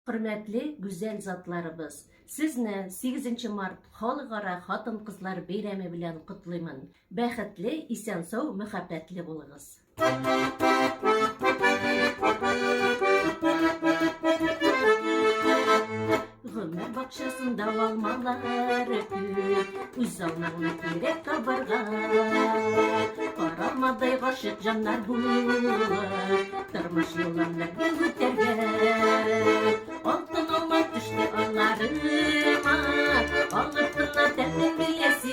Hürmetli güzel zatlarımız, sizni 8 Mart Halkara Hatın Kızlar Beyremi bilen kutlayman. Bäxetli, isen-sağ, mühabbetli bolunuz. Ömür bakşasında almalar öpüp, uzalmanı gerek kabarga. Karamaday aşık canlar bulur, tırmış yollarla öterge. Altın olmak düştü anlarıma, ağırtına temin bilesi.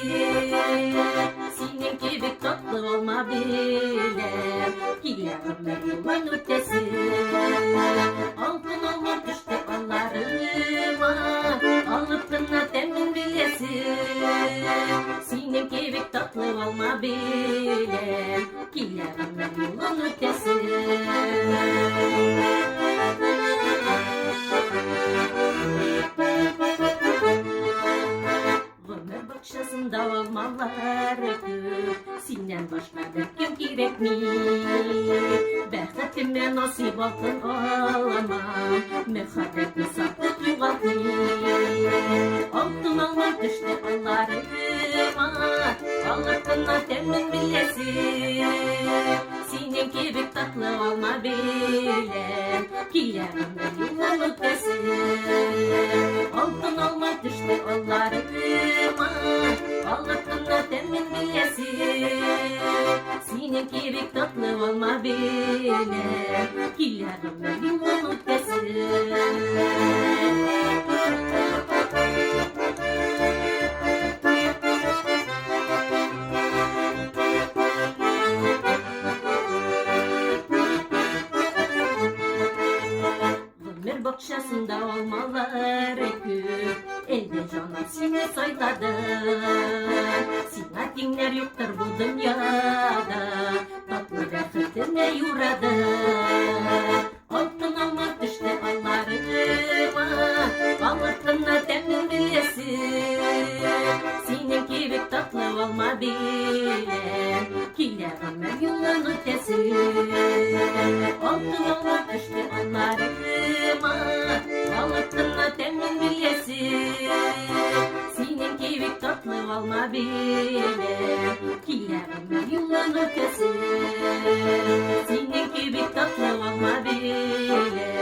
Senin gibi tatlı olma bile, kilerler yolun ötesi. Altın olmak düştü anlarıma, ağırtına temin bilesi. Senin gibi tatlı olma bile, kilerler yolun ötesi. Ömür bakşasında olmalar öpüp, senden başka bir kim gerek mi? Bäxetime nasip altın alamam, mühabbetini satıp yuvaltayım. Altın almak düştü anlarıma, ağırtına temin bilesi. Senin gibi tatlı olma bile, kilerimde yolun ötesi. Altın almak düştü anlarıma, ağırtına temin bilesi. Senin gibi tatlı olma bile, kilerimde yolun ötesi. Ömür bakşasında olmalar öpüp, elde canım seni soyladı. Sina dinler yoktur bu dünyada, tatlı bäxetine yuradı. Altın almak düştü anlarıma, ağırtına temin bilesi. Senin gibi tatlı olma bile, kilerime yolun ötesi. Altın almak düştü anlarıma, ağırtına temin bilesi. Senin gibi tatlı olma bile, kilerime yolun ötesi. Senin gibi tatlı olma bile,